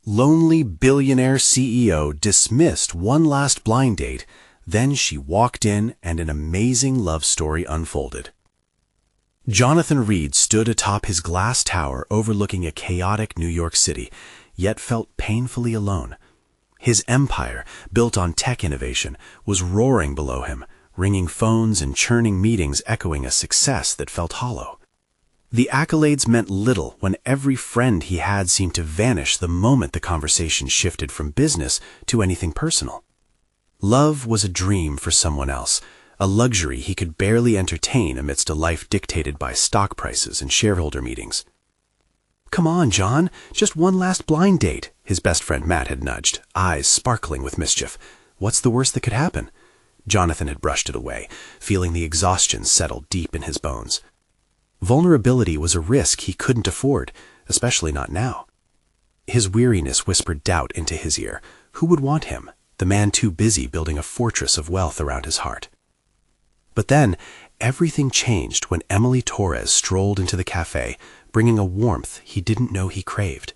Lonely billionaire CEO dismissed one last blind date, then she walked in and an amazing love story unfolded. Jonathan Reed stood atop his glass tower overlooking a chaotic New York City, yet felt painfully alone. His empire, built on tech innovation, was roaring below him, ringing phones and churning meetings echoing a success that felt hollow. The accolades meant little when every friend he had seemed to vanish the moment the conversation shifted from business to anything personal. Love was a dream for someone else, a luxury he could barely entertain amidst a life dictated by stock prices and shareholder meetings. "Come on, John, just one last blind date," his best friend Matt had nudged, eyes sparkling with mischief. "What's the worst that could happen?" Jonathan had brushed it away, feeling the exhaustion settle deep in his bones. Vulnerability was a risk he couldn't afford, especially not now. His weariness whispered doubt into his ear. Who would want him, the man too busy building a fortress of wealth around his heart? But then, everything changed when Emily Torres strolled into the cafe, bringing a warmth he didn't know he craved.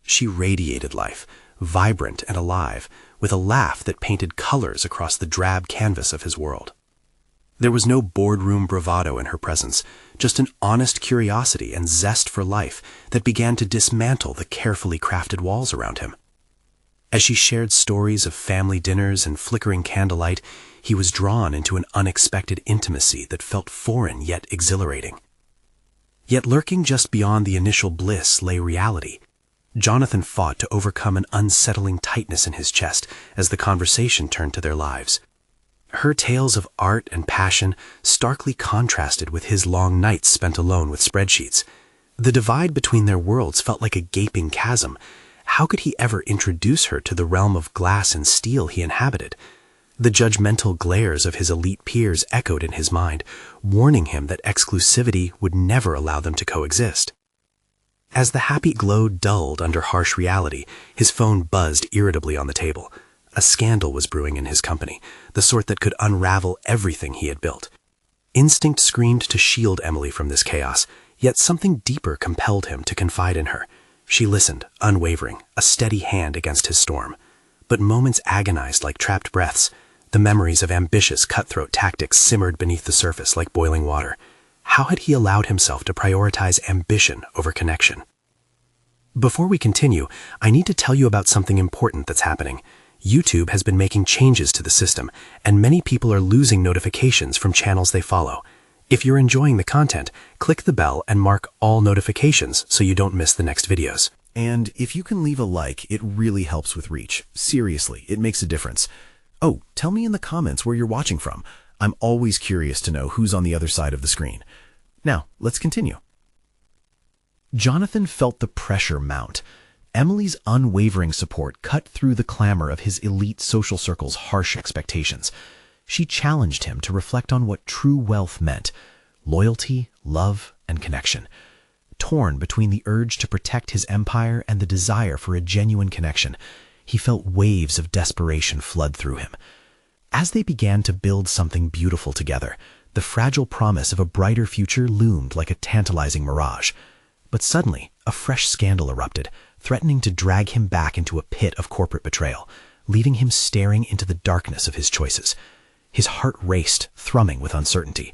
She radiated life, vibrant and alive, with a laugh that painted colors across the drab canvas of his world. There was no boardroom bravado in her presence, just an honest curiosity and zest for life that began to dismantle the carefully crafted walls around him. As she shared stories of family dinners and flickering candlelight, he was drawn into an unexpected intimacy that felt foreign yet exhilarating. Yet lurking just beyond the initial bliss lay reality. Jonathan fought to overcome an unsettling tightness in his chest as the conversation turned to their lives. Her tales of art and passion starkly contrasted with his long nights spent alone with spreadsheets. The divide between their worlds felt like a gaping chasm. How could he ever introduce her to the realm of glass and steel he inhabited? The judgmental glares of his elite peers echoed in his mind, warning him that exclusivity would never allow them to coexist. As the happy glow dulled under harsh reality, his phone buzzed irritably on the table. A scandal was brewing in his company, the sort that could unravel everything he had built. Instinct screamed to shield Emily from this chaos, yet something deeper compelled him to confide in her. She listened, unwavering, a steady hand against his storm. But moments agonized like trapped breaths. The memories of ambitious, cutthroat tactics simmered beneath the surface like boiling water. How had he allowed himself to prioritize ambition over connection? Before we continue, I need to tell you about something important that's happening. YouTube has been making changes to the system, and many people are losing notifications from channels they follow. If you're enjoying the content, click the bell and mark all notifications so you don't miss the next videos. And if you can leave a like, it really helps with reach. Seriously, it makes a difference. Oh, tell me in the comments where you're watching from. I'm always curious to know who's on the other side of the screen. Now, let's continue. Jonathan felt the pressure mount. Emily's unwavering support cut through the clamor of his elite social circle's harsh expectations. She challenged him to reflect on what true wealth meant: loyalty, love, and connection. Torn between the urge to protect his empire and the desire for a genuine connection, he felt waves of desperation flood through him. As they began to build something beautiful together, the fragile promise of a brighter future loomed like a tantalizing mirage. But suddenly, a fresh scandal erupted, threatening to drag him back into a pit of corporate betrayal, leaving him staring into the darkness of his choices. His heart raced, thrumming with uncertainty.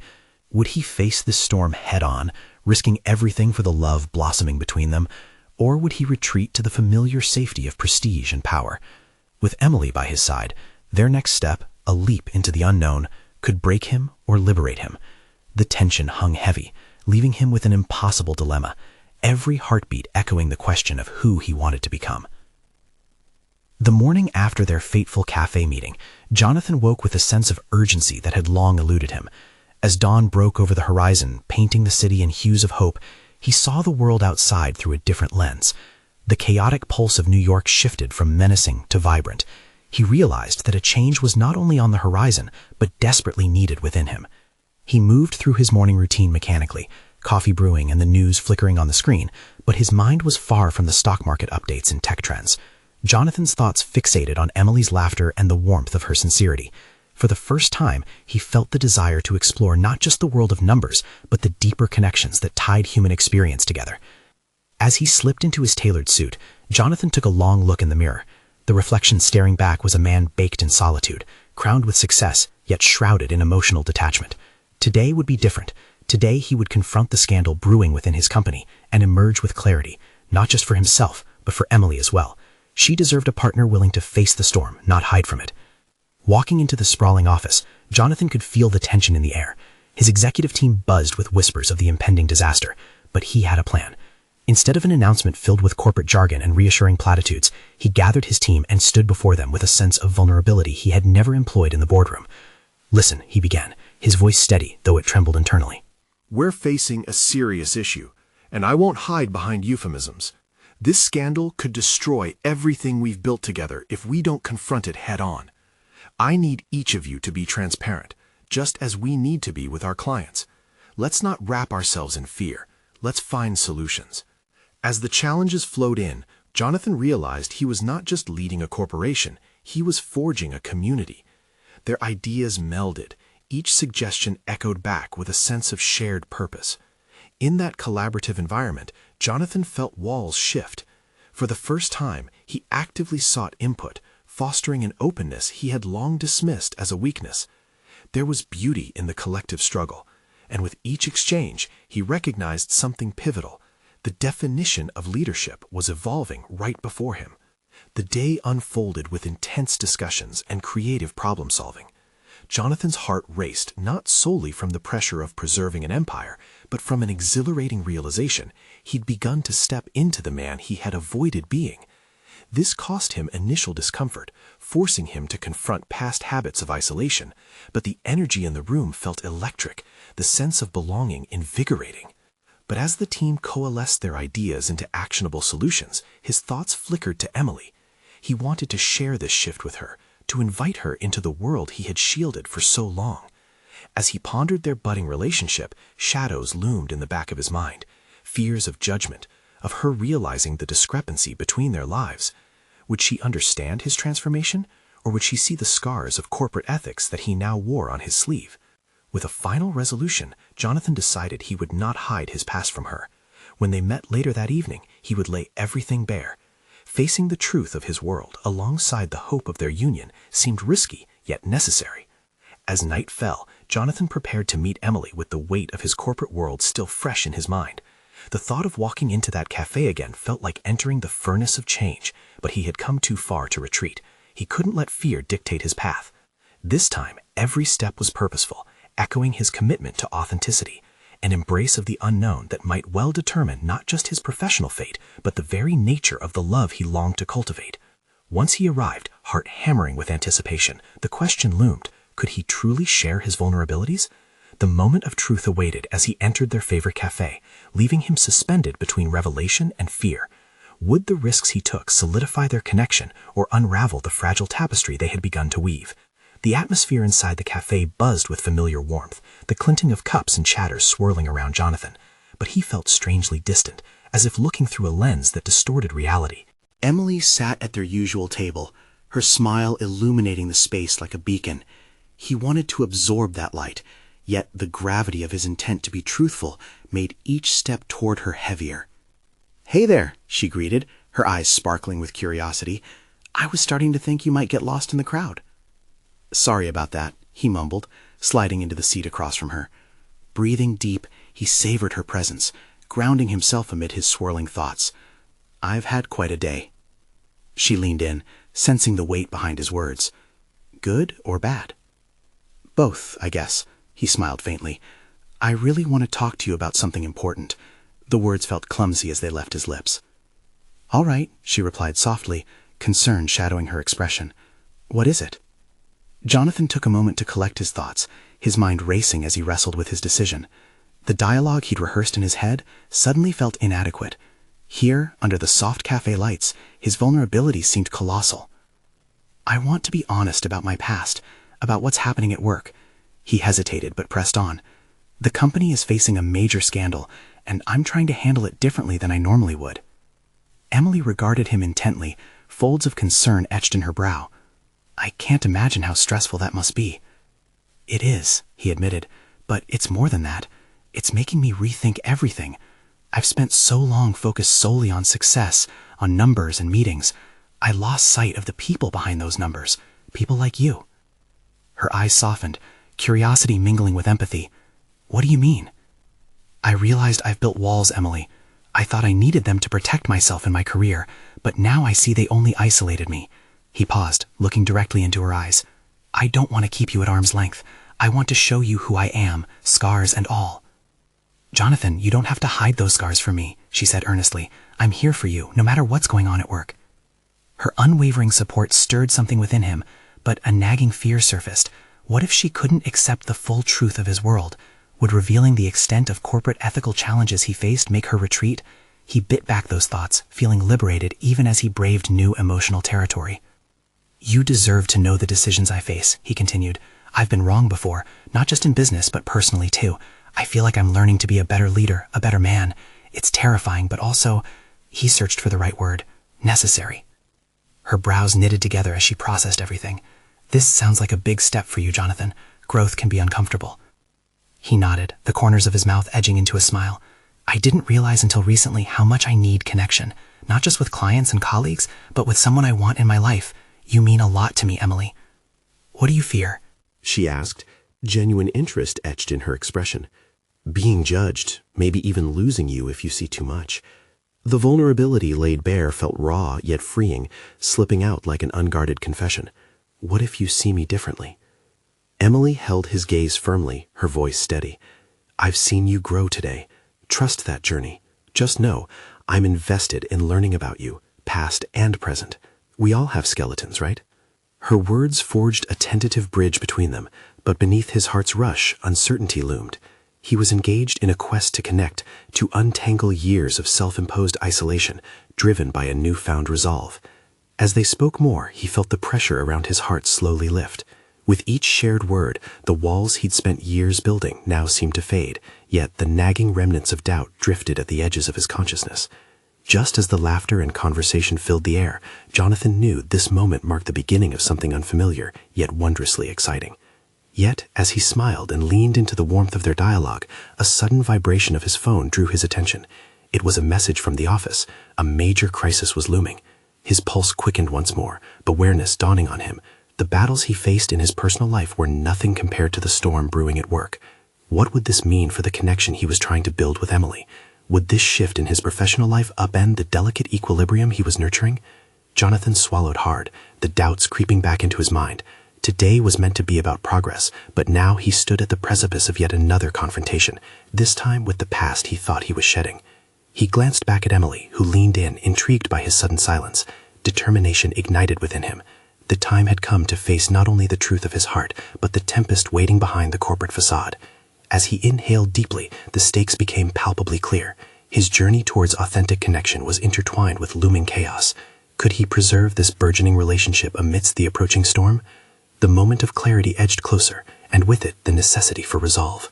Would he face this storm head-on, risking everything for the love blossoming between them, or would he retreat to the familiar safety of prestige and power? With Emily by his side, their next step, a leap into the unknown, could break him or liberate him. The tension hung heavy, leaving him with an impossible dilemma, every heartbeat echoing the question of who he wanted to become. The morning after their fateful cafe meeting, Jonathan woke with a sense of urgency that had long eluded him. As dawn broke over the horizon, painting the city in hues of hope, he saw the world outside through a different lens. The chaotic pulse of New York shifted from menacing to vibrant. He realized that a change was not only on the horizon, but desperately needed within him. He moved through his morning routine mechanically, coffee brewing and the news flickering on the screen, but his mind was far from the stock market updates and tech trends. Jonathan's thoughts fixated on Emily's laughter and the warmth of her sincerity. For the first time, he felt the desire to explore not just the world of numbers, but the deeper connections that tied human experience together. As he slipped into his tailored suit, Jonathan took a long look in the mirror. The reflection staring back was a man baked in solitude, crowned with success, yet shrouded in emotional detachment. Today would be different. Today he would confront the scandal brewing within his company and emerge with clarity, not just for himself, but for Emily as well. She deserved a partner willing to face the storm, not hide from it. Walking into the sprawling office, Jonathan could feel the tension in the air. His executive team buzzed with whispers of the impending disaster, but he had a plan. Instead of an announcement filled with corporate jargon and reassuring platitudes, he gathered his team and stood before them with a sense of vulnerability he had never employed in the boardroom. "Listen," he began, his voice steady, though it trembled internally. "We're facing a serious issue, and I won't hide behind euphemisms. This scandal could destroy everything we've built together if we don't confront it head-on. I need each of you to be transparent, just as we need to be with our clients. Let's not wrap ourselves in fear. Let's find solutions." As the challenges flowed in, Jonathan realized he was not just leading a corporation, he was forging a community. Their ideas melded, each suggestion echoed back with a sense of shared purpose. In that collaborative environment, Jonathan felt walls shift. For the first time, he actively sought input, fostering an openness he had long dismissed as a weakness. There was beauty in the collective struggle, and with each exchange, he recognized something pivotal. The definition of leadership was evolving right before him. The day unfolded with intense discussions and creative problem-solving. Jonathan's heart raced not solely from the pressure of preserving an empire, but from an exhilarating realization he'd begun to step into the man he had avoided being. This cost him initial discomfort, forcing him to confront past habits of isolation, but the energy in the room felt electric, the sense of belonging invigorating. But as the team coalesced their ideas into actionable solutions, his thoughts flickered to Emily. He wanted to share this shift with her, to invite her into the world he had shielded for so long. As he pondered their budding relationship, shadows loomed in the back of his mind, fears of judgment, of her realizing the discrepancy between their lives. Would she understand his transformation, or would she see the scars of corporate ethics that he now wore on his sleeve? With a final resolution, Jonathan decided he would not hide his past from her. When they met later that evening, he would lay everything bare. Facing the truth of his world alongside the hope of their union seemed risky, yet necessary. As night fell, Jonathan prepared to meet Emily with the weight of his corporate world still fresh in his mind. The thought of walking into that cafe again felt like entering the furnace of change, but he had come too far to retreat. He couldn't let fear dictate his path. This time, every step was purposeful, echoing his commitment to authenticity, an embrace of the unknown that might well determine not just his professional fate, but the very nature of the love he longed to cultivate. Once he arrived, heart hammering with anticipation, the question loomed, could he truly share his vulnerabilities? The moment of truth awaited as he entered their favorite cafe, leaving him suspended between revelation and fear. Would the risks he took solidify their connection or unravel the fragile tapestry they had begun to weave? The atmosphere inside the cafe buzzed with familiar warmth, the clinking of cups and chatters swirling around Jonathan. But he felt strangely distant, as if looking through a lens that distorted reality. Emily sat at their usual table, her smile illuminating the space like a beacon. He wanted to absorb that light, yet the gravity of his intent to be truthful made each step toward her heavier. "Hey there," she greeted, her eyes sparkling with curiosity. "I was starting to think you might get lost in the crowd." "Sorry about that," he mumbled, sliding into the seat across from her. Breathing deep, he savored her presence, grounding himself amid his swirling thoughts. "I've had quite a day." She leaned in, sensing the weight behind his words. "Good or bad?" "Both, I guess," he smiled faintly. "I really want to talk to you about something important." The words felt clumsy as they left his lips. "All right," she replied softly, concern shadowing her expression. "What is it?" Jonathan took a moment to collect his thoughts, his mind racing as he wrestled with his decision. The dialogue he'd rehearsed in his head suddenly felt inadequate. Here, under the soft cafe lights, his vulnerability seemed colossal. "I want to be honest about my past, about what's happening at work." He hesitated but pressed on. "The company is facing a major scandal, and I'm trying to handle it differently than I normally would." Emily regarded him intently, folds of concern etched in her brow. "I can't imagine how stressful that must be." "It is," he admitted, "but it's more than that. It's making me rethink everything. I've spent so long focused solely on success, on numbers and meetings. I lost sight of the people behind those numbers, people like you. Her eyes softened, curiosity mingling with empathy. What do you mean? I realized I've built walls, Emily. I thought I needed them to protect myself in my career, but now I see they only isolated me. He paused, looking directly into her eyes. I don't want to keep you at arm's length. I want to show you who I am, scars and all. Jonathan, you don't have to hide those scars from me, she said earnestly. I'm here for you, no matter what's going on at work. Her unwavering support stirred something within him, but a nagging fear surfaced. What if she couldn't accept the full truth of his world? Would revealing the extent of corporate ethical challenges he faced make her retreat? He bit back those thoughts, feeling liberated even as he braved new emotional territory. You deserve to know the decisions I face, he continued. I've been wrong before, not just in business, but personally too. I feel like I'm learning to be a better leader, a better man. It's terrifying, but also, he searched for the right word, necessary. Her brows knitted together as she processed everything. This sounds like a big step for you, Jonathan. Growth can be uncomfortable. He nodded, the corners of his mouth edging into a smile. I didn't realize until recently how much I need connection, not just with clients and colleagues, but with someone I want in my life. You mean a lot to me, Emily. What do you fear? She asked, genuine interest etched in her expression. Being judged, maybe even losing you if you see too much. The vulnerability laid bare felt raw yet freeing, slipping out like an unguarded confession. What if you see me differently? Emily held his gaze firmly, her voice steady. I've seen you grow today. Trust that journey. Just know, I'm invested in learning about you, past and present. We all have skeletons, right? Her words forged a tentative bridge between them, but beneath his heart's rush, uncertainty loomed. He was engaged in a quest to connect, to untangle years of self-imposed isolation, driven by a newfound resolve. As they spoke more, he felt the pressure around his heart slowly lift. With each shared word, the walls he'd spent years building now seemed to fade, yet the nagging remnants of doubt drifted at the edges of his consciousness. Just as the laughter and conversation filled the air, Jonathan knew this moment marked the beginning of something unfamiliar, yet wondrously exciting. Yet, as he smiled and leaned into the warmth of their dialogue, a sudden vibration of his phone drew his attention. It was a message from the office. A major crisis was looming. His pulse quickened once more, awareness dawning on him. The battles he faced in his personal life were nothing compared to the storm brewing at work. What would this mean for the connection he was trying to build with Emily? Would this shift in his professional life upend the delicate equilibrium he was nurturing? Jonathan swallowed hard, the doubts creeping back into his mind. Today was meant to be about progress, but now he stood at the precipice of yet another confrontation, this time with the past he thought he was shedding. He glanced back at Emily, who leaned in, intrigued by his sudden silence. Determination ignited within him. The time had come to face not only the truth of his heart, but the tempest waiting behind the corporate facade. As he inhaled deeply, the stakes became palpably clear. His journey towards authentic connection was intertwined with looming chaos. Could he preserve this burgeoning relationship amidst the approaching storm? The moment of clarity edged closer, and with it the necessity for resolve.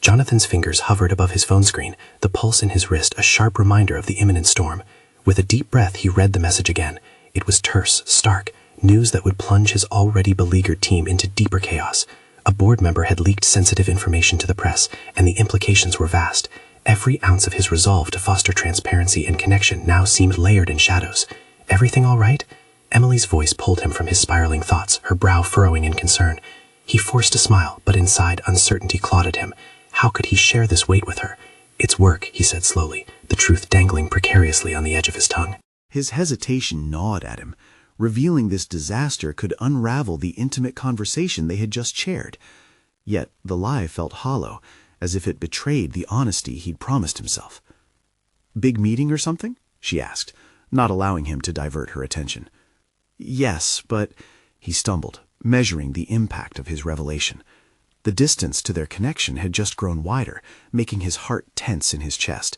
Jonathan's fingers hovered above his phone screen, the pulse in his wrist a sharp reminder of the imminent storm. With a deep breath, he read the message again. It was terse, stark, news that would plunge his already beleaguered team into deeper chaos. A board member had leaked sensitive information to the press, and the implications were vast. Every ounce of his resolve to foster transparency and connection now seemed layered in shadows. Everything all right? Emily's voice pulled him from his spiraling thoughts, her brow furrowing in concern. He forced a smile, but inside uncertainty clouded him. How could he share this weight with her? It's work, he said slowly, the truth dangling precariously on the edge of his tongue. His hesitation gnawed at him. Revealing this disaster could unravel the intimate conversation they had just shared. Yet the lie felt hollow, as if it betrayed the honesty he'd promised himself. "Big meeting or something?" she asked, not allowing him to divert her attention. "Yes, but—" he stumbled, measuring the impact of his revelation. The distance to their connection had just grown wider, making his heart tense in his chest.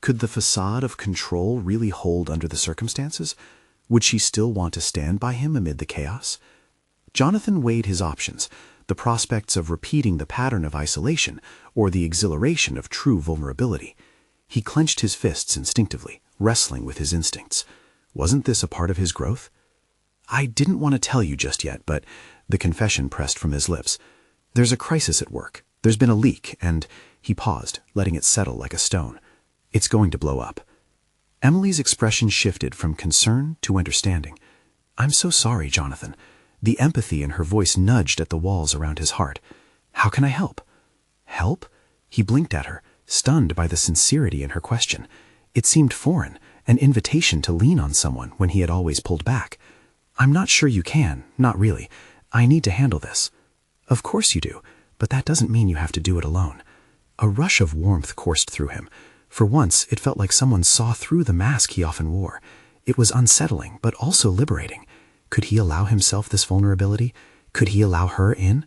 Could the facade of control really hold under the circumstances? Would she still want to stand by him amid the chaos? Jonathan weighed his options, the prospects of repeating the pattern of isolation or the exhilaration of true vulnerability. He clenched his fists instinctively, wrestling with his instincts. Wasn't this a part of his growth? "I didn't want to tell you just yet, but—" the confession pressed from his lips. "There's a crisis at work. There's been a leak, and—" he paused, letting it settle like a stone. "It's going to blow up." Emily's expression shifted from concern to understanding. "I'm so sorry, Jonathan." The empathy in her voice nudged at the walls around his heart. "How can I help?" "Help?" He blinked at her, stunned by the sincerity in her question. It seemed foreign, an invitation to lean on someone when he had always pulled back. "I'm not sure you can, not really. I need to handle this." "Of course you do, but that doesn't mean you have to do it alone." A rush of warmth coursed through him. For once, it felt like someone saw through the mask he often wore. It was unsettling, but also liberating. Could he allow himself this vulnerability? Could he allow her in?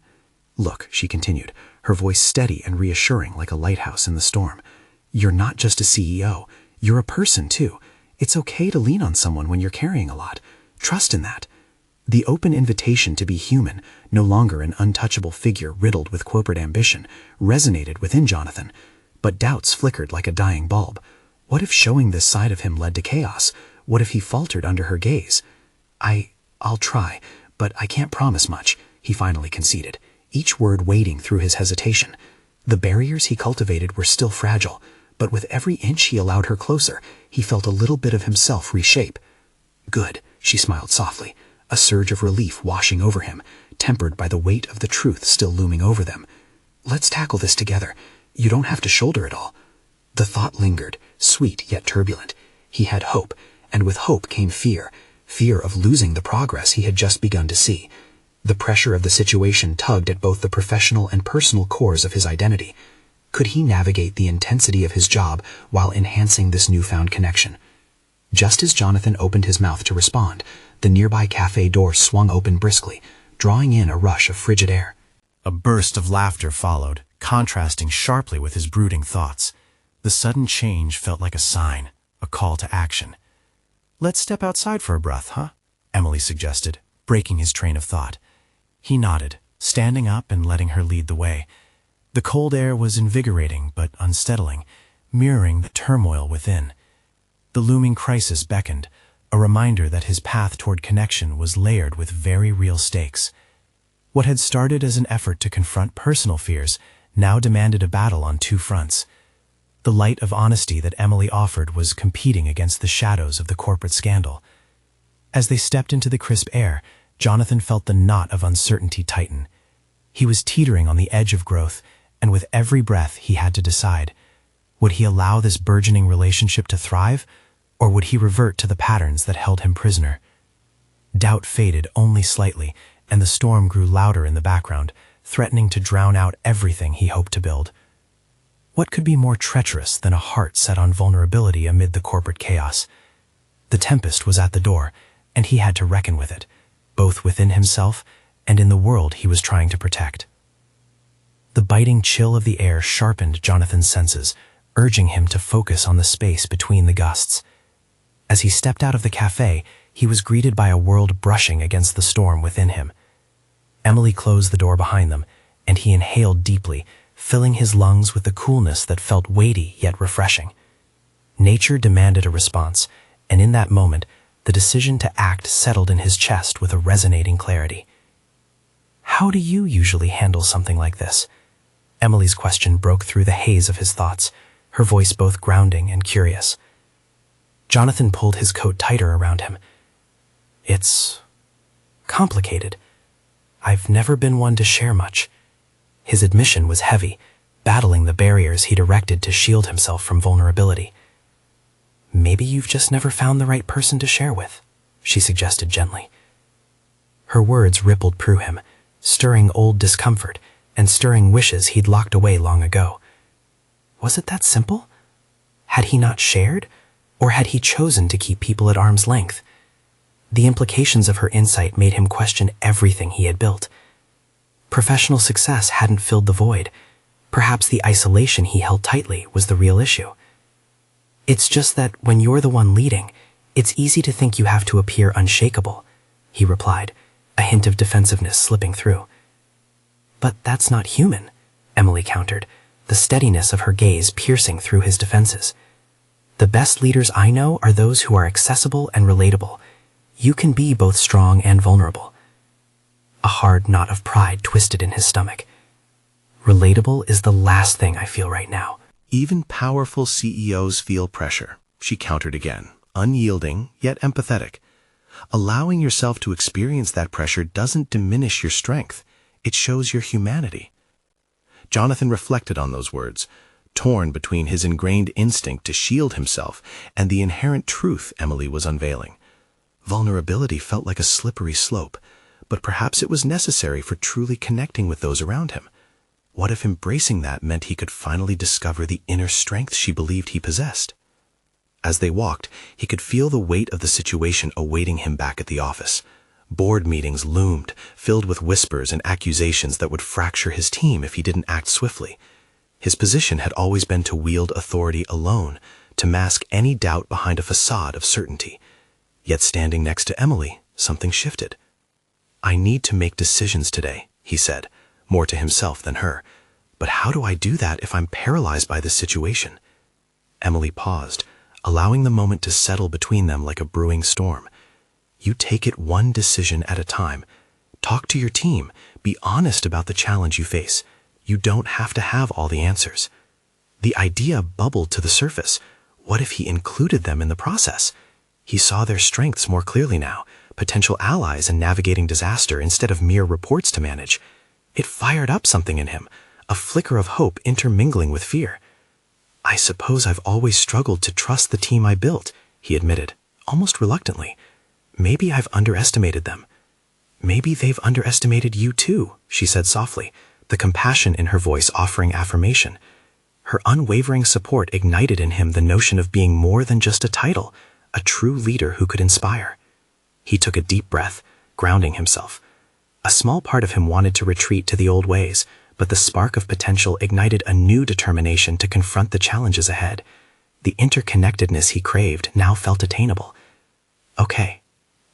"Look," she continued, her voice steady and reassuring like a lighthouse in the storm. "You're not just a CEO. You're a person, too. It's okay to lean on someone when you're carrying a lot. Trust in that." The open invitation to be human, no longer an untouchable figure riddled with corporate ambition, resonated within Jonathan. But doubts flickered like a dying bulb. What if showing this side of him led to chaos? What if he faltered under her gaze? I'll try, but I can't promise much," he finally conceded, each word weighting through his hesitation. The barriers he cultivated were still fragile, but with every inch he allowed her closer, he felt a little bit of himself reshape. "Good," she smiled softly, a surge of relief washing over him, tempered by the weight of the truth still looming over them. "Let's tackle this together. You don't have to shoulder it all." The thought lingered, sweet yet turbulent. He had hope, and with hope came fear of losing the progress he had just begun to see. The pressure of the situation tugged at both the professional and personal cores of his identity. Could he navigate the intensity of his job while enhancing this newfound connection? Just as Jonathan opened his mouth to respond, the nearby cafe door swung open briskly, drawing in a rush of frigid air. A burst of laughter followed, contrasting sharply with his brooding thoughts. The sudden change felt like a sign, a call to action. "Let's step outside for a breath, huh?" Emily suggested, breaking his train of thought. He nodded, standing up and letting her lead the way. The cold air was invigorating but unsettling, mirroring the turmoil within. The looming crisis beckoned, a reminder that his path toward connection was layered with very real stakes. What had started as an effort to confront personal fears now demanded a battle on two fronts. The light of honesty that Emily offered was competing against the shadows of the corporate scandal. As they stepped into the crisp air, Jonathan felt the knot of uncertainty tighten. He was teetering on the edge of growth, and with every breath he had to decide, would he allow this burgeoning relationship to thrive, or would he revert to the patterns that held him prisoner? Doubt faded only slightly, and the storm grew louder in the background, threatening to drown out everything he hoped to build. What could be more treacherous than a heart set on vulnerability amid the corporate chaos? The tempest was at the door, and he had to reckon with it, both within himself and in the world he was trying to protect. The biting chill of the air sharpened Jonathan's senses, urging him to focus on the space between the gusts. As he stepped out of the cafe, he was greeted by a world brushing against the storm within him. Emily closed the door behind them, and he inhaled deeply, filling his lungs with the coolness that felt weighty yet refreshing. Nature demanded a response, and in that moment, the decision to act settled in his chest with a resonating clarity. "How do you usually handle something like this?" Emily's question broke through the haze of his thoughts, her voice both grounding and curious. Jonathan pulled his coat tighter around him. "It's complicated. I've never been one to share much." His admission was heavy, battling the barriers he'd erected to shield himself from vulnerability. "Maybe you've just never found the right person to share with," she suggested gently. Her words rippled through him, stirring old discomfort and stirring wishes he'd locked away long ago. Was it that simple? Had he not shared, or had he chosen to keep people at arm's length? The implications of her insight made him question everything he had built. Professional success hadn't filled the void. Perhaps the isolation he held tightly was the real issue. "It's just that when you're the one leading, it's easy to think you have to appear unshakable," he replied, a hint of defensiveness slipping through. "But that's not human," Emily countered, the steadiness of her gaze piercing through his defenses. "The best leaders I know are those who are accessible and relatable. You can be both strong and vulnerable." A hard knot of pride twisted in his stomach. "Relatable is the last thing I feel right now." Even powerful CEOs feel pressure. she countered again, unyielding yet empathetic. Allowing yourself to experience that pressure doesn't diminish your strength. It shows your humanity. Jonathan reflected on those words, torn between his ingrained instinct to shield himself and the inherent truth Emily was unveiling. Vulnerability felt like a slippery slope, but perhaps it was necessary for truly connecting with those around him. What if embracing that meant he could finally discover the inner strength she believed he possessed? As they walked, he could feel the weight of the situation awaiting him back at the office. Board meetings loomed, filled with whispers and accusations that would fracture his team if he didn't act swiftly. His position had always been to wield authority alone, to mask any doubt behind a facade of certainty. Yet standing next to Emily, something shifted. "I need to make decisions today," he said, more to himself than her. "But how do I do that if I'm paralyzed by this situation?" Emily paused, allowing the moment to settle between them like a brewing storm. "You take it one decision at a time. Talk to your team. Be honest about the challenge you face. You don't have to have all the answers." The idea bubbled to the surface. What if he included them in the process? He saw their strengths more clearly now, potential allies in navigating disaster instead of mere reports to manage. It fired up something in him, a flicker of hope intermingling with fear. "I suppose I've always struggled to trust the team I built," he admitted, almost reluctantly. "Maybe I've underestimated them." "Maybe they've underestimated you too," she said softly, the compassion in her voice offering affirmation. Her unwavering support ignited in him the notion of being more than just a title, a true leader who could inspire. He took a deep breath, grounding himself. A small part of him wanted to retreat to the old ways, but the spark of potential ignited a new determination to confront the challenges ahead. The interconnectedness he craved now felt attainable. "Okay."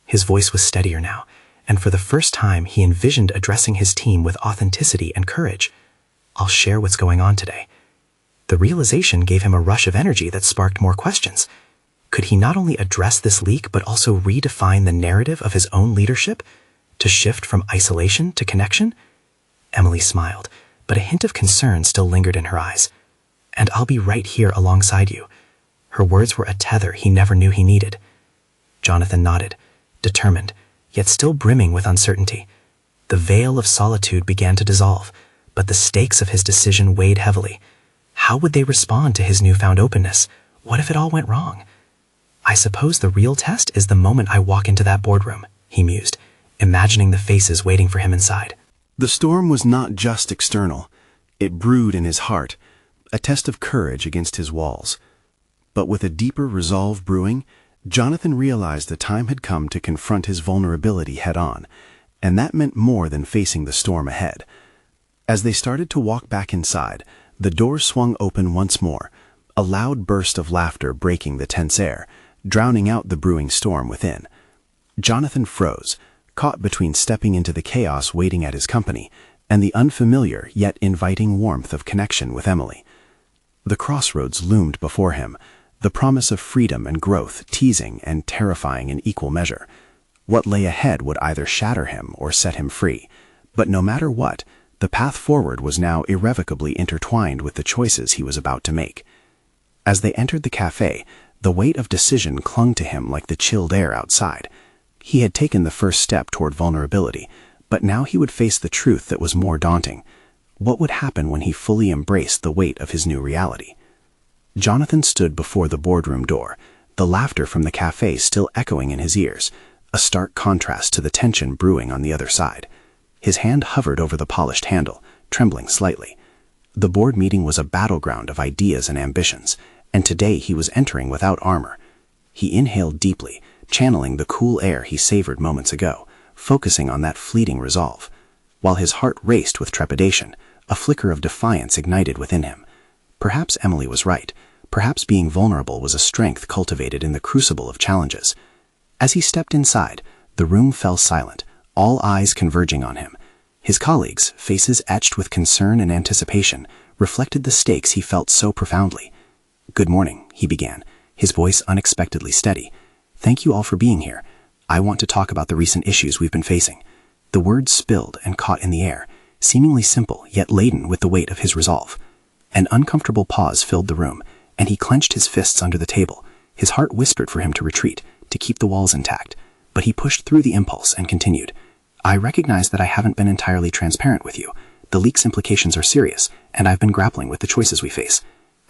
His voice was steadier now, and for the first time he envisioned addressing his team with authenticity and courage. "I'll share what's going on today." The realization gave him a rush of energy that sparked more questions. Could he not only address this leak but also redefine the narrative of his own leadership? To shift from isolation to connection? Emily smiled, but a hint of concern still lingered in her eyes. "And I'll be right here alongside you." Her words were a tether he never knew he needed. Jonathan nodded, determined, yet still brimming with uncertainty. The veil of solitude began to dissolve, but the stakes of his decision weighed heavily. How would they respond to his newfound openness? What if it all went wrong? "I suppose the real test is the moment I walk into that boardroom," he mused, imagining the faces waiting for him inside. The storm was not just external. It brewed in his heart, a test of courage against his walls. But with a deeper resolve brewing, Jonathan realized the time had come to confront his vulnerability head-on, and that meant more than facing the storm ahead. As they started to walk back inside, the door swung open once more, a loud burst of laughter breaking the tense air, drowning out the brewing storm within. Jonathan froze, caught between stepping into the chaos waiting at his company and the unfamiliar yet inviting warmth of connection with Emily. The crossroads loomed before him, the promise of freedom and growth teasing and terrifying in equal measure. What lay ahead would either shatter him or set him free, but no matter what, the path forward was now irrevocably intertwined with the choices he was about to make. As they entered the cafe, the weight of decision clung to him like the chilled air outside. He had taken the first step toward vulnerability, but now he would face the truth that was more daunting. What would happen when he fully embraced the weight of his new reality? Jonathan stood before the boardroom door, the laughter from the cafe still echoing in his ears, a stark contrast to the tension brewing on the other side. His hand hovered over the polished handle, trembling slightly. The board meeting was a battleground of ideas and ambitions, and today he was entering without armor. He inhaled deeply, channeling the cool air he savored moments ago, focusing on that fleeting resolve. While his heart raced with trepidation, a flicker of defiance ignited within him. Perhaps Emily was right. Perhaps being vulnerable was a strength cultivated in the crucible of challenges. As he stepped inside, the room fell silent, all eyes converging on him. His colleagues, faces etched with concern and anticipation, reflected the stakes he felt so profoundly. "Good morning," he began, his voice unexpectedly steady. "Thank you all for being here. I want to talk about the recent issues we've been facing." The words spilled and caught in the air, seemingly simple yet laden with the weight of his resolve. An uncomfortable pause filled the room, and he clenched his fists under the table, His heart whispered for him to retreat, to keep the walls intact, but he pushed through the impulse and continued. I recognize that I haven't been entirely transparent with you. The leak's implications are serious, and I've been grappling with the choices we face.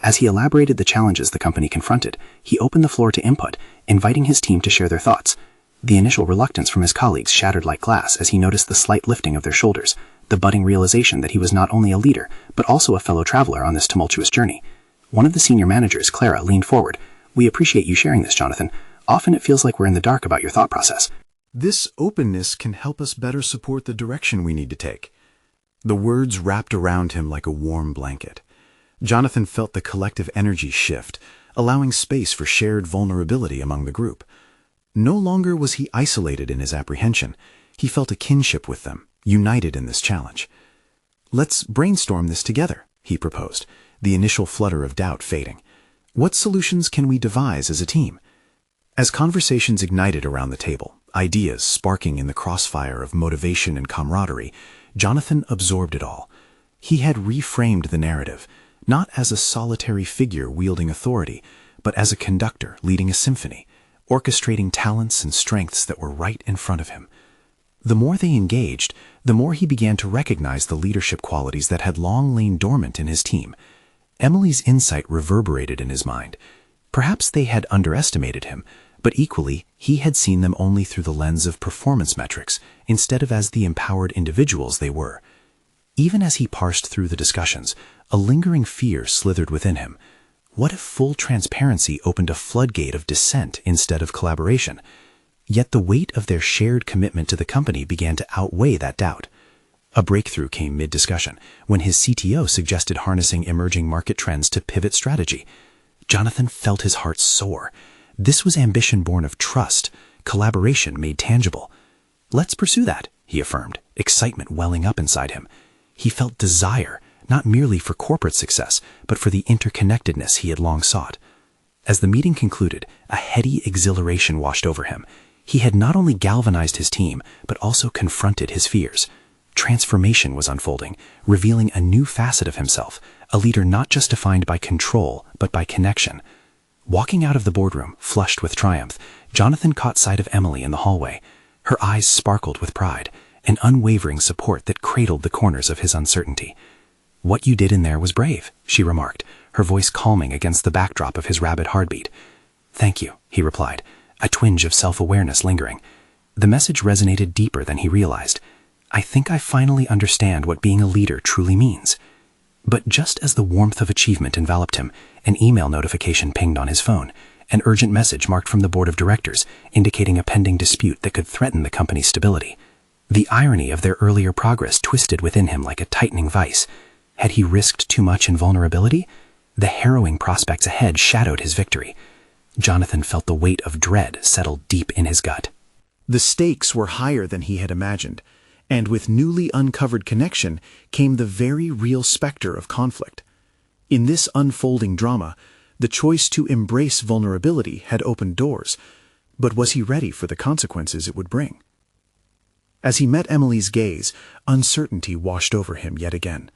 As he elaborated the challenges the company confronted, he opened the floor to input, inviting his team to share their thoughts. The initial reluctance from his colleagues shattered like glass as he noticed the slight lifting of their shoulders, the budding realization that he was not only a leader, but also a fellow traveler on this tumultuous journey. One of the senior managers, Clara, leaned forward. We appreciate you sharing this, Jonathan. Often it feels like we're in the dark about your thought process. This openness can help us better support the direction we need to take. The words wrapped around him like a warm blanket. Jonathan felt the collective energy shift, allowing space for shared vulnerability among the group. No longer was he isolated in his apprehension. He felt a kinship with them, united in this challenge. Let's brainstorm this together, he proposed, the initial flutter of doubt fading. What solutions can we devise as a team? As conversations ignited around the table, ideas sparking in the crossfire of motivation and camaraderie, Jonathan absorbed it all. He had reframed the narrative, not as a solitary figure wielding authority, but as a conductor leading a symphony, orchestrating talents and strengths that were right in front of him. The more they engaged, the more he began to recognize the leadership qualities that had long lain dormant in his team. Emily's insight reverberated in his mind. Perhaps they had underestimated him, but equally, he had seen them only through the lens of performance metrics, instead of as the empowered individuals they were. Even as he parsed through the discussions, a lingering fear slithered within him. What if full transparency opened a floodgate of dissent instead of collaboration? Yet the weight of their shared commitment to the company began to outweigh that doubt. A breakthrough came mid-discussion, when his CTO suggested harnessing emerging market trends to pivot strategy. Jonathan felt his heart soar. This was ambition born of trust, collaboration made tangible. Let's pursue that, he affirmed, excitement welling up inside him. He felt desire, not merely for corporate success, but for the interconnectedness he had long sought. As the meeting concluded, a heady exhilaration washed over him. He had not only galvanized his team, but also confronted his fears. Transformation was unfolding, revealing a new facet of himself, a leader not just defined by control, but by connection. Walking out of the boardroom, flushed with triumph, Jonathan caught sight of Emily in the hallway. Her eyes sparkled with pride, an unwavering support that cradled the corners of his uncertainty. What you did in there was brave, she remarked, her voice calming against the backdrop of his rabid heartbeat. Thank you, he replied, a twinge of self-awareness lingering. The message resonated deeper than he realized. I think I finally understand what being a leader truly means. But just as the warmth of achievement enveloped him, an email notification pinged on his phone, an urgent message marked from the board of directors, indicating a pending dispute that could threaten the company's stability. The irony of their earlier progress twisted within him like a tightening vice. Had he risked too much in vulnerability? The harrowing prospects ahead shadowed his victory. Jonathan felt the weight of dread settle deep in his gut. The stakes were higher than he had imagined, and with newly uncovered connection came the very real specter of conflict. In this unfolding drama, the choice to embrace vulnerability had opened doors, but was he ready for the consequences it would bring? As he met Emily's gaze, uncertainty washed over him yet again.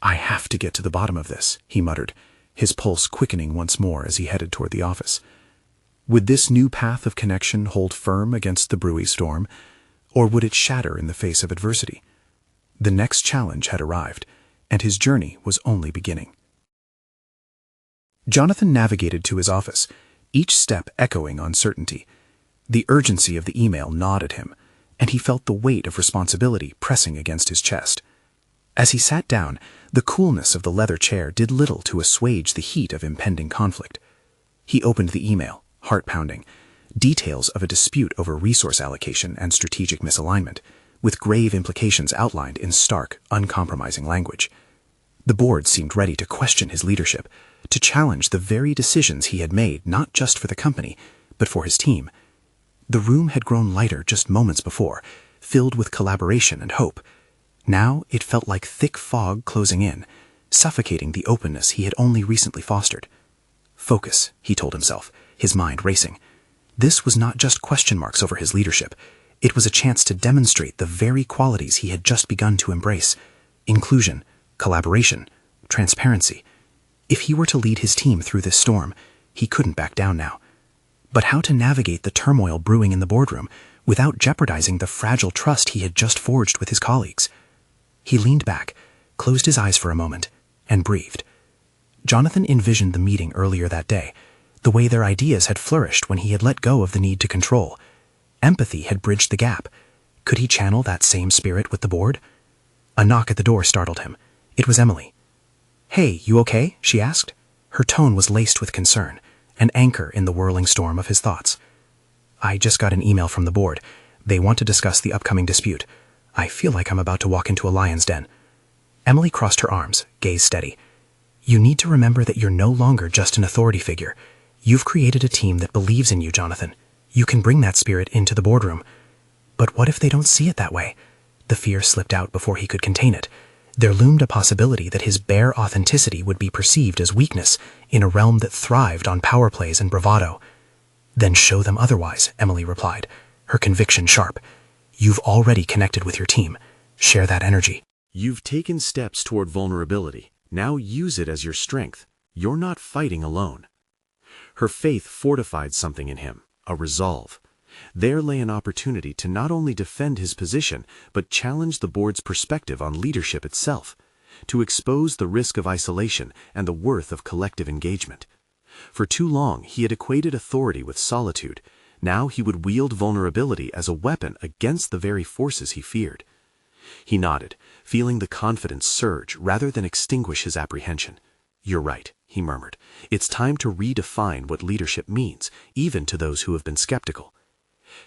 I have to get to the bottom of this, he muttered, his pulse quickening once more as he headed toward the office. Would this new path of connection hold firm against the brewy storm, or would it shatter in the face of adversity? The next challenge had arrived, and his journey was only beginning. Jonathan navigated to his office, each step echoing uncertainty. The urgency of the email gnawed at him, and he felt the weight of responsibility pressing against his chest. As he sat down, the coolness of the leather chair did little to assuage the heat of impending conflict. He opened the email, heart pounding, details of a dispute over resource allocation and strategic misalignment, with grave implications outlined in stark, uncompromising language. The board seemed ready to question his leadership, to challenge the very decisions he had made not just for the company, but for his team. The room had grown lighter just moments before, filled with collaboration and hope. Now it felt like thick fog closing in, suffocating the openness he had only recently fostered. Focus, he told himself, his mind racing. This was not just question marks over his leadership. It was a chance to demonstrate the very qualities he had just begun to embrace: inclusion, collaboration, transparency. If he were to lead his team through this storm, he couldn't back down now. but how to navigate the turmoil brewing in the boardroom without jeopardizing the fragile trust he had just forged with his colleagues. He leaned back, closed his eyes for a moment, and breathed. Jonathan envisioned the meeting earlier that day, the way their ideas had flourished when he had let go of the need to control. Empathy had bridged the gap. Could he channel that same spirit with the board? A knock at the door startled him. It was Emily. "Hey, you okay?" she asked. Her tone was laced with concern, an anchor in the whirling storm of his thoughts. "I just got an email from the board. They want to discuss the upcoming dispute. I feel like I'm about to walk into a lion's den." Emily crossed her arms, gaze steady. "You need to remember that you're no longer just an authority figure. You've created a team that believes in you, Jonathan. You can bring that spirit into the boardroom." But what if they don't see it that way? The fear slipped out before he could contain it. There loomed a possibility that his bare authenticity would be perceived as weakness in a realm that thrived on power plays and bravado. "Then show them otherwise," Emily replied, her conviction sharp. "You've already connected with your team. Share that energy." You've taken steps toward vulnerability. Now use it as your strength. You're not fighting alone. Her faith fortified something in him, a resolve. There lay an opportunity to not only defend his position, but challenge the board's perspective on leadership itself, to expose the risk of isolation and the worth of collective engagement. For too long, he had equated authority with solitude. Now he would wield vulnerability as a weapon against the very forces he feared. He nodded, feeling the confidence surge rather than extinguish his apprehension. "You're right," he murmured. "It's time to redefine what leadership means, even to those who have been skeptical."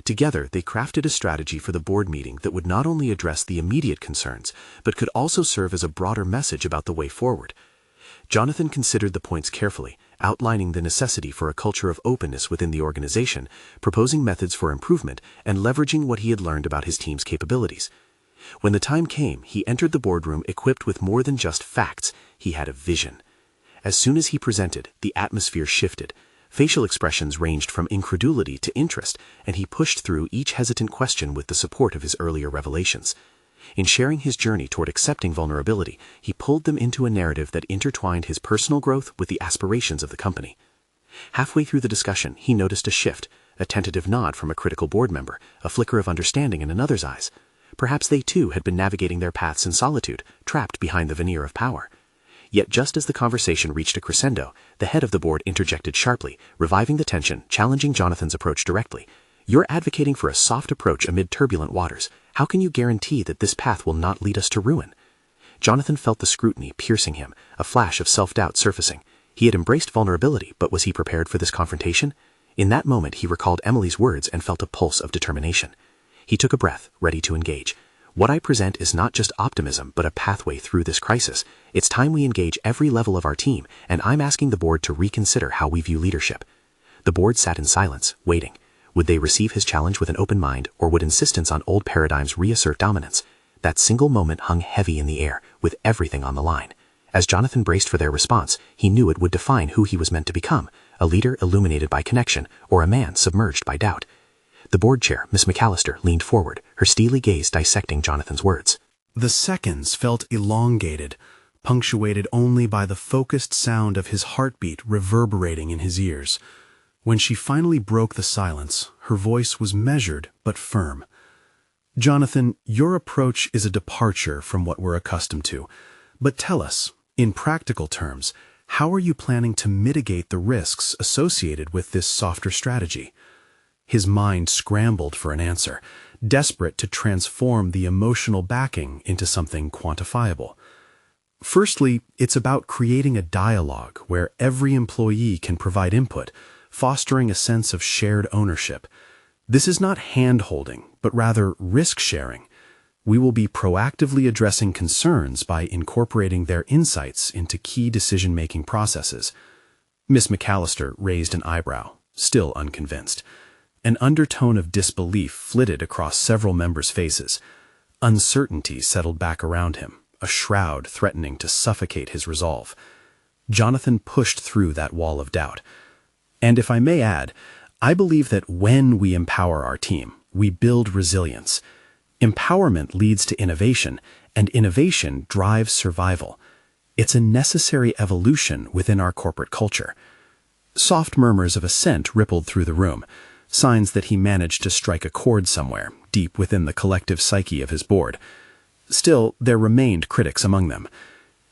Together, they crafted a strategy for the board meeting that would not only address the immediate concerns, but could also serve as a broader message about the way forward. Jonathan considered the points carefully, outlining the necessity for a culture of openness within the organization, proposing methods for improvement, and leveraging what he had learned about his team's capabilities. When the time came, he entered the boardroom equipped with more than just facts. He had a vision. As soon as he presented, the atmosphere shifted. Facial expressions ranged from incredulity to interest, and he pushed through each hesitant question with the support of his earlier revelations. In sharing his journey toward accepting vulnerability, he pulled them into a narrative that intertwined his personal growth with the aspirations of the company. Halfway through the discussion, he noticed a shift, a tentative nod from a critical board member, a flicker of understanding in another's eyes. Perhaps they too had been navigating their paths in solitude, trapped behind the veneer of power. Yet just as the conversation reached a crescendo, the head of the board interjected sharply, reviving the tension, challenging Jonathan's approach directly. "You're advocating for a soft approach amid turbulent waters. How can you guarantee that this path will not lead us to ruin?" Jonathan felt the scrutiny piercing him, a flash of self-doubt surfacing. He had embraced vulnerability, but was he prepared for this confrontation? In that moment, he recalled Emily's words and felt a pulse of determination. He took a breath, ready to engage. "What I present is not just optimism, but a pathway through this crisis. It's time we engage every level of our team, and I'm asking the board to reconsider how we view leadership." The board sat in silence, waiting. Would they receive his challenge with an open mind, or would insistence on old paradigms reassert dominance? That single moment hung heavy in the air, with everything on the line. As Jonathan braced for their response, he knew it would define who he was meant to become, a leader illuminated by connection, or a man submerged by doubt. The board chair, Miss McAllister, leaned forward, her steely gaze dissecting Jonathan's words. The seconds felt elongated, punctuated only by the focused sound of his heartbeat reverberating in his ears. When she finally broke the silence, her voice was measured but firm. "Jonathan, your approach is a departure from what we're accustomed to. But tell us, in practical terms, how are you planning to mitigate the risks associated with this softer strategy?" His mind scrambled for an answer, desperate to transform the emotional backing into something quantifiable. Firstly, it's about creating a dialogue where every employee can provide input, fostering a sense of shared ownership. This is not hand-holding, but rather risk-sharing. We will be proactively addressing concerns by incorporating their insights into key decision-making processes. Miss McAllister raised an eyebrow, still unconvinced. An undertone of disbelief flitted across several members' faces. Uncertainty settled back around him, a shroud threatening to suffocate his resolve. Jonathan pushed through that wall of doubt. "And if I may add, I believe that when we empower our team, we build resilience. Empowerment leads to innovation, and innovation drives survival. It's a necessary evolution within our corporate culture." Soft murmurs of assent rippled through the room, signs that he managed to strike a chord somewhere, deep within the collective psyche of his board. Still, there remained critics among them.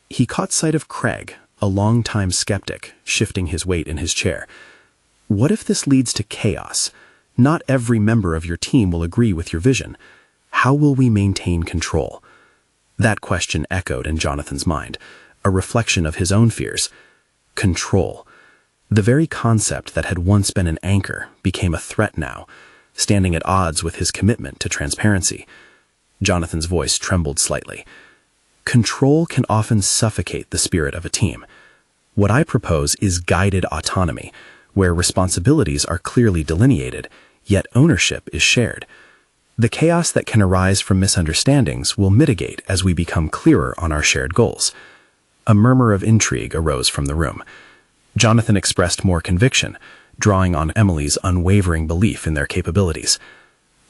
He caught sight of Craig, a long-time skeptic, shifting his weight in his chair. What if this leads to chaos? Not every member of your team will agree with your vision. How will we maintain control? That question echoed in Jonathan's mind, a reflection of his own fears. Control. The very concept that had once been an anchor became a threat now, standing at odds with his commitment to transparency. Jonathan's voice trembled slightly. Control can often suffocate the spirit of a team. What I propose is guided autonomy, where responsibilities are clearly delineated, yet ownership is shared. The chaos that can arise from misunderstandings will mitigate as we become clearer on our shared goals. A murmur of intrigue arose from the room. Jonathan expressed more conviction, drawing on Emily's unwavering belief in their capabilities.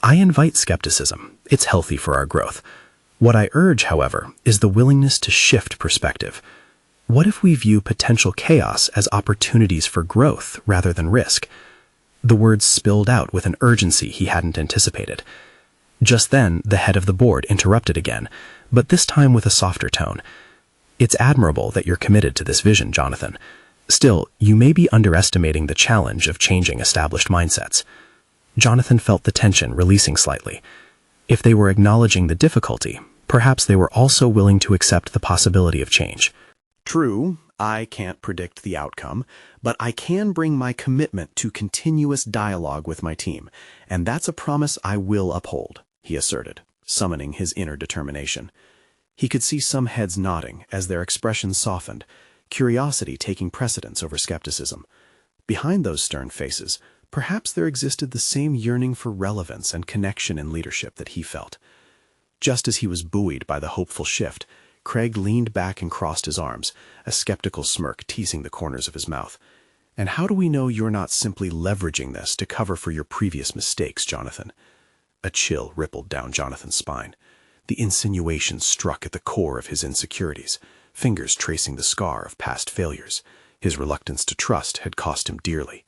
I invite skepticism. It's healthy for our growth. What I urge, however, is the willingness to shift perspective. What if we view potential chaos as opportunities for growth rather than risk? The words spilled out with an urgency he hadn't anticipated. Just then, the head of the board interrupted again, but this time with a softer tone. It's admirable that you're committed to this vision, Jonathan. Still, you may be underestimating the challenge of changing established mindsets. Jonathan felt the tension releasing slightly. If they were acknowledging the difficulty, perhaps they were also willing to accept the possibility of change. True, I can't predict the outcome, but I can bring my commitment to continuous dialogue with my team, and that's a promise I will uphold, he asserted, summoning his inner determination. He could see some heads nodding as their expressions softened, curiosity taking precedence over skepticism. Behind those stern faces, perhaps there existed the same yearning for relevance and connection in leadership that he felt. Just as he was buoyed by the hopeful shift, Craig leaned back and crossed his arms, a skeptical smirk teasing the corners of his mouth. And how do we know you're not simply leveraging this to cover for your previous mistakes, Jonathan? A chill rippled down Jonathan's spine. The insinuation struck at the core of his insecurities, fingers tracing the scar of past failures. His reluctance to trust had cost him dearly.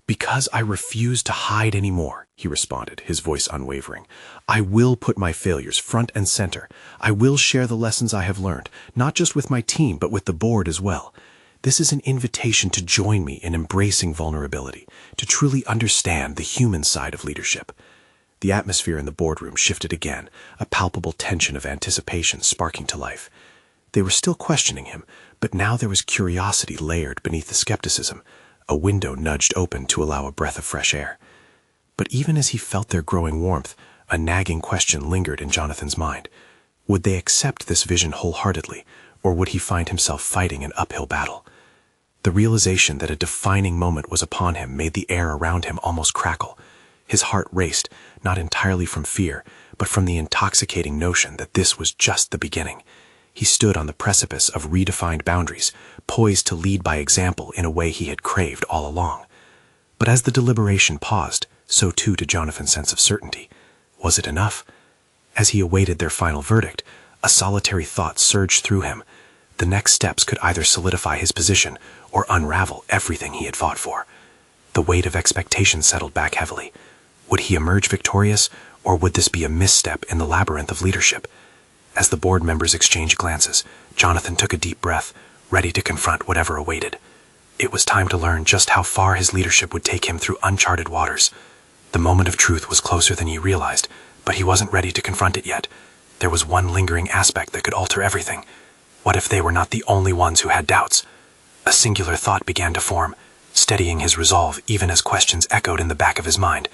Because I refuse to hide anymore, he responded, his voice unwavering. I will put my failures front and center. I will share the lessons I have learned, not just with my team, but with the board as well. This is an invitation to join me in embracing vulnerability, to truly understand the human side of leadership. The atmosphere in the boardroom shifted again, a palpable tension of anticipation sparking to life. They were still questioning him, but now there was curiosity layered beneath the skepticism. A window nudged open to allow a breath of fresh air. But even as he felt their growing warmth, a nagging question lingered in Jonathan's mind. Would they accept this vision wholeheartedly, or would he find himself fighting an uphill battle? The realization that a defining moment was upon him made the air around him almost crackle. His heart raced, not entirely from fear, but from the intoxicating notion that this was just the beginning. He stood on the precipice of redefined boundaries, poised to lead by example in a way he had craved all along. But as the deliberation paused, so too did Jonathan's sense of certainty. Was it enough? As he awaited their final verdict, a solitary thought surged through him. The next steps could either solidify his position or unravel everything he had fought for. The weight of expectation settled back heavily. Would he emerge victorious, or would this be a misstep in the labyrinth of leadership? As the board members exchanged glances, Jonathan took a deep breath, ready to confront whatever awaited. It was time to learn just how far his leadership would take him through uncharted waters. The moment of truth was closer than he realized, but he wasn't ready to confront it yet. There was one lingering aspect that could alter everything. What if they were not the only ones who had doubts? A singular thought began to form, steadying his resolve even as questions echoed in the back of his mind.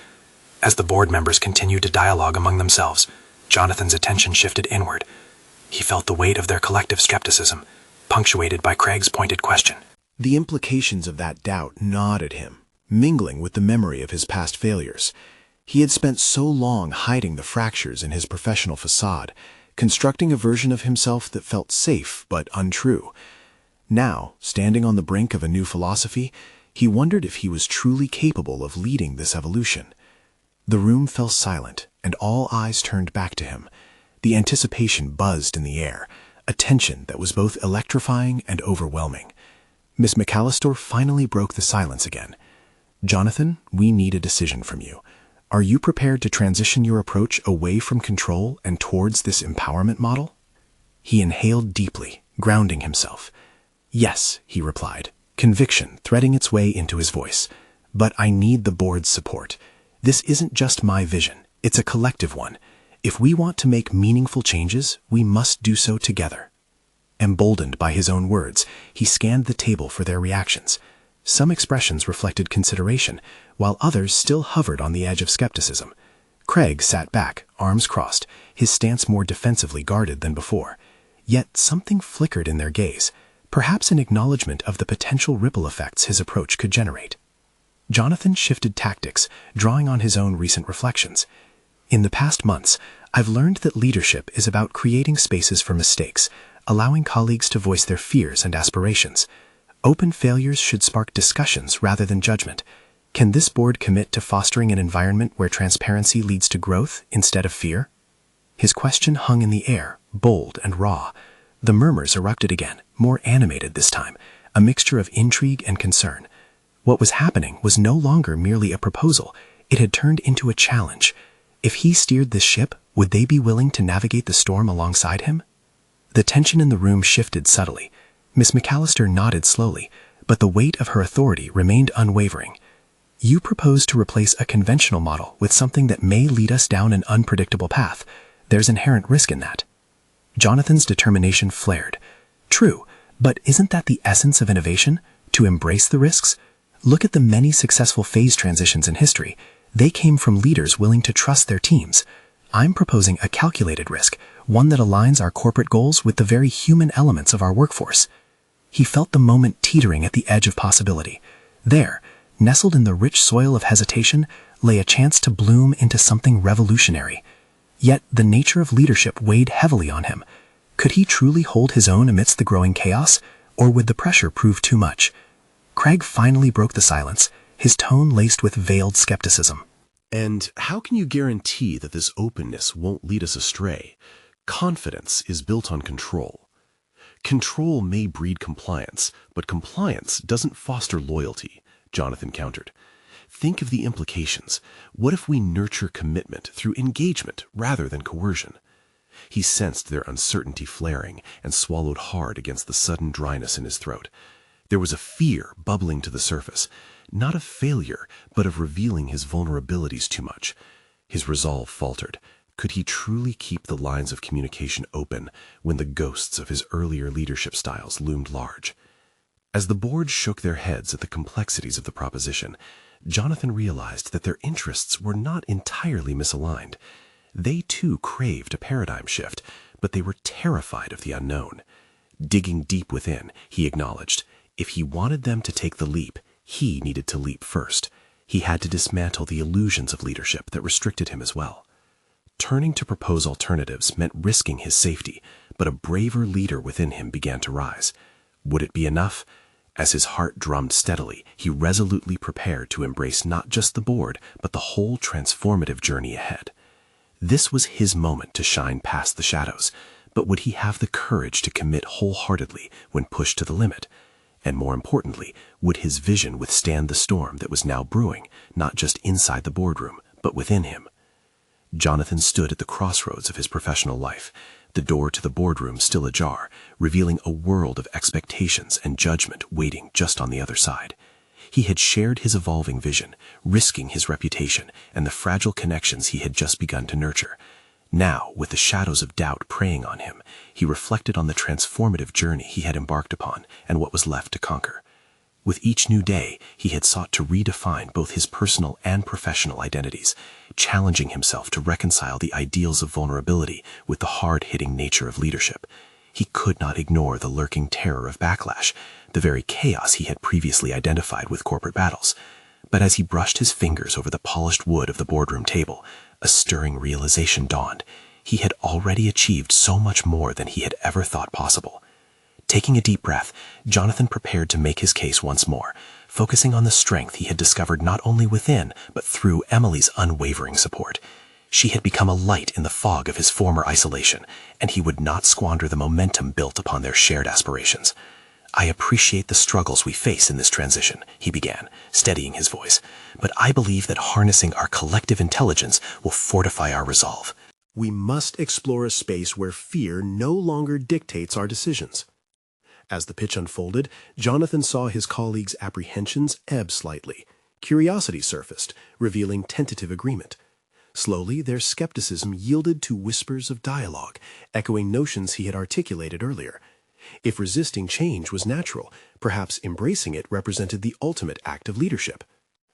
As the board members continued to dialogue among themselves, Jonathan's attention shifted inward. He felt the weight of their collective skepticism, punctuated by Craig's pointed question. The implications of that doubt gnawed at him, mingling with the memory of his past failures. He had spent so long hiding the fractures in his professional facade, constructing a version of himself that felt safe but untrue. Now, standing on the brink of a new philosophy, he wondered if he was truly capable of leading this evolution. The room fell silent, and all eyes turned back to him. The anticipation buzzed in the air, a tension that was both electrifying and overwhelming. Miss McAllister finally broke the silence again. Jonathan, we need a decision from you. Are you prepared to transition your approach away from control and towards this empowerment model? He inhaled deeply, grounding himself. Yes, he replied, conviction threading its way into his voice. But I need the board's support. This isn't just my vision, it's a collective one. If we want to make meaningful changes, we must do so together. Emboldened by his own words, he scanned the table for their reactions. Some expressions reflected consideration, while others still hovered on the edge of skepticism. Craig sat back, arms crossed, his stance more defensively guarded than before. Yet something flickered in their gaze, perhaps an acknowledgement of the potential ripple effects his approach could generate. Jonathan shifted tactics, drawing on his own recent reflections. In the past months, I've learned that leadership is about creating spaces for mistakes, allowing colleagues to voice their fears and aspirations. Open failures should spark discussions rather than judgment. Can this board commit to fostering an environment where transparency leads to growth instead of fear? His question hung in the air, bold and raw. The murmurs erupted again, more animated this time, a mixture of intrigue and concern. What was happening was no longer merely a proposal. It had turned into a challenge. If he steered this ship, would they be willing to navigate the storm alongside him? The tension in the room shifted subtly. Miss McAllister nodded slowly, but the weight of her authority remained unwavering. You propose to replace a conventional model with something that may lead us down an unpredictable path. There's inherent risk in that. Jonathan's determination flared. True, but isn't that the essence of innovation? To embrace the risks? Look at the many successful phase transitions in history. They came from leaders willing to trust their teams. I'm proposing a calculated risk, one that aligns our corporate goals with the very human elements of our workforce. He felt the moment teetering at the edge of possibility. There, nestled in the rich soil of hesitation, lay a chance to bloom into something revolutionary. Yet the nature of leadership weighed heavily on him. Could he truly hold his own amidst the growing chaos, or would the pressure prove too much? Craig finally broke the silence, his tone laced with veiled skepticism. And how can you guarantee that this openness won't lead us astray? Confidence is built on control. Control may breed compliance, but compliance doesn't foster loyalty, Jonathan countered. Think of the implications. What if we nurture commitment through engagement rather than coercion? He sensed their uncertainty flaring and swallowed hard against the sudden dryness in his throat. There was a fear bubbling to the surface, not of failure, but of revealing his vulnerabilities too much. His resolve faltered. Could he truly keep the lines of communication open when the ghosts of his earlier leadership styles loomed large? As the board shook their heads at the complexities of the proposition, Jonathan realized that their interests were not entirely misaligned. They too craved a paradigm shift, but they were terrified of the unknown. Digging deep within, he acknowledged, if he wanted them to take the leap, he needed to leap first. He had to dismantle the illusions of leadership that restricted him as well. Turning to propose alternatives meant risking his safety, but a braver leader within him began to rise. Would it be enough? As his heart drummed steadily, he resolutely prepared to embrace not just the board, but the whole transformative journey ahead. This was his moment to shine past the shadows, but would he have the courage to commit wholeheartedly when pushed to the limit? And more importantly, would his vision withstand the storm that was now brewing, not just inside the boardroom, but within him? Jonathan stood at the crossroads of his professional life, the door to the boardroom still ajar, revealing a world of expectations and judgment waiting just on the other side. He had shared his evolving vision, risking his reputation and the fragile connections he had just begun to nurture. Now, with the shadows of doubt preying on him, he reflected on the transformative journey he had embarked upon and what was left to conquer. With each new day, he had sought to redefine both his personal and professional identities, challenging himself to reconcile the ideals of vulnerability with the hard-hitting nature of leadership. He could not ignore the lurking terror of backlash, the very chaos he had previously identified with corporate battles. But as he brushed his fingers over the polished wood of the boardroom table, a stirring realization dawned. He had already achieved so much more than he had ever thought possible. Taking a deep breath, Jonathan prepared to make his case once more, focusing on the strength he had discovered not only within, but through Emily's unwavering support. She had become a light in the fog of his former isolation, and he would not squander the momentum built upon their shared aspirations. I appreciate the struggles we face in this transition, he began, steadying his voice, but I believe that harnessing our collective intelligence will fortify our resolve. We must explore a space where fear no longer dictates our decisions. As the pitch unfolded, Jonathan saw his colleagues' apprehensions ebb slightly. Curiosity surfaced, revealing tentative agreement. Slowly, their skepticism yielded to whispers of dialogue, echoing notions he had articulated earlier. If resisting change was natural, perhaps embracing it represented the ultimate act of leadership.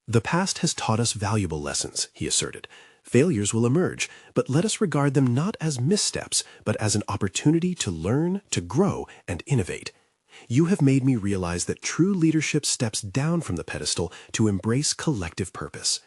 The past has taught us valuable lessons, he asserted. Failures will emerge, but let us regard them not as missteps, but as an opportunity to learn, to grow, and innovate. You have made me realize that true leadership steps down from the pedestal to embrace collective purpose.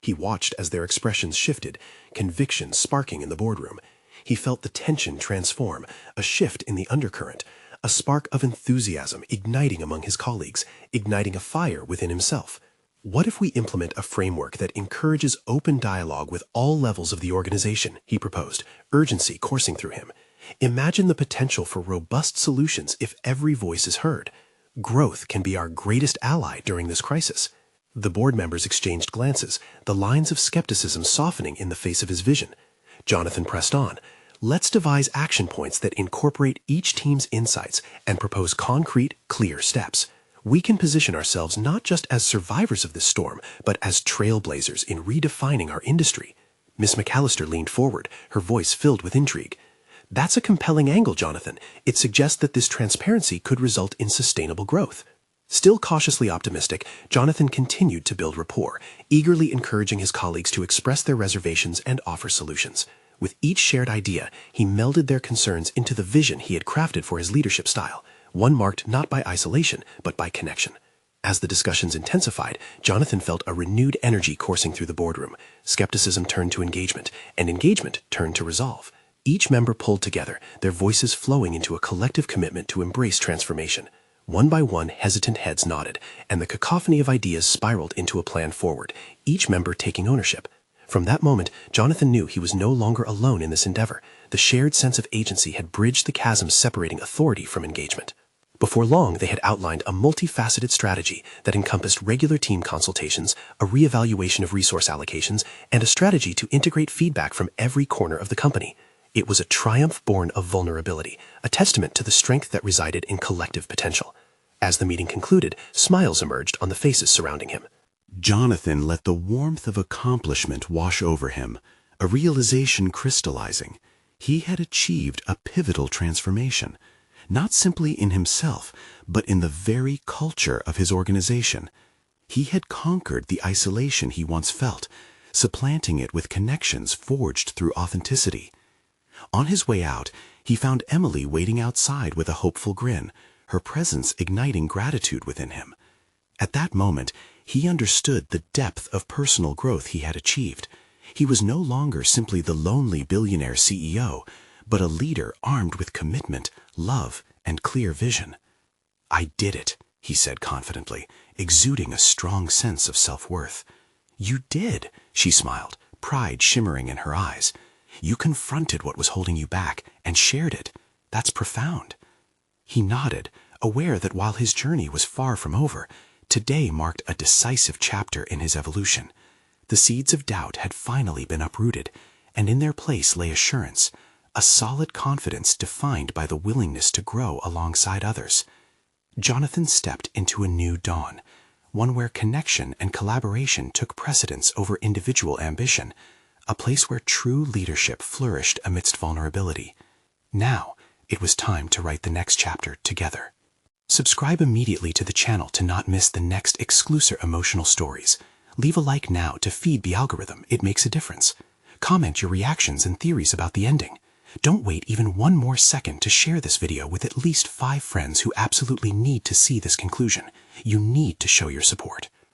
He watched as their expressions shifted, conviction sparking in the boardroom. He felt the tension transform, a shift in the undercurrent, a spark of enthusiasm igniting among his colleagues, igniting a fire within himself. What if we implement a framework that encourages open dialogue with all levels of the organization, he proposed, urgency coursing through him. Imagine the potential for robust solutions if every voice is heard. Growth can be our greatest ally during this crisis. The board members exchanged glances, the lines of skepticism softening in the face of his vision. Jonathan pressed on. Let's devise action points that incorporate each team's insights and propose concrete, clear steps. We can position ourselves not just as survivors of this storm, but as trailblazers in redefining our industry. Miss McAllister leaned forward, her voice filled with intrigue. That's a compelling angle, Jonathan. It suggests that this transparency could result in sustainable growth. Still cautiously optimistic, Jonathan continued to build rapport, eagerly encouraging his colleagues to express their reservations and offer solutions. With each shared idea, he melded their concerns into the vision he had crafted for his leadership style, one marked not by isolation, but by connection. As the discussions intensified, Jonathan felt a renewed energy coursing through the boardroom. Skepticism turned to engagement, and engagement turned to resolve. Each member pulled together, their voices flowing into a collective commitment to embrace transformation. One by one, hesitant heads nodded, and the cacophony of ideas spiraled into a plan forward, each member taking ownership. From that moment, Jonathan knew he was no longer alone in this endeavor. The shared sense of agency had bridged the chasm separating authority from engagement. Before long, they had outlined a multifaceted strategy that encompassed regular team consultations, a reevaluation of resource allocations, and a strategy to integrate feedback from every corner of the company. It was a triumph born of vulnerability, a testament to the strength that resided in collective potential. As the meeting concluded, smiles emerged on the faces surrounding him. Jonathan let the warmth of accomplishment wash over him, a realization crystallizing. He had achieved a pivotal transformation, not simply in himself, but in the very culture of his organization. He had conquered the isolation he once felt, supplanting it with connections forged through authenticity. On his way out, he found Emily waiting outside with a hopeful grin, her presence igniting gratitude within him. At that moment, he understood the depth of personal growth he had achieved. He was no longer simply the lonely billionaire CEO, but a leader armed with commitment, love, and clear vision. "I did it," he said confidently, exuding a strong sense of self-worth. "You did," she smiled, pride shimmering in her eyes. "You confronted what was holding you back and shared it. That's profound." He nodded, aware that while his journey was far from over, today marked a decisive chapter in his evolution. The seeds of doubt had finally been uprooted, and in their place lay assurance, a solid confidence defined by the willingness to grow alongside others. Jonathan stepped into a new dawn, one where connection and collaboration took precedence over individual ambition, a place where true leadership flourished amidst vulnerability. Now, it was time to write the next chapter together. Subscribe immediately to the channel to not miss the next exclusive emotional stories. Leave a like now to feed the algorithm. It makes a difference. Comment your reactions and theories about the ending. Don't wait even one more second to share this video with at least 5 friends who absolutely need to see this conclusion. You need to show your support.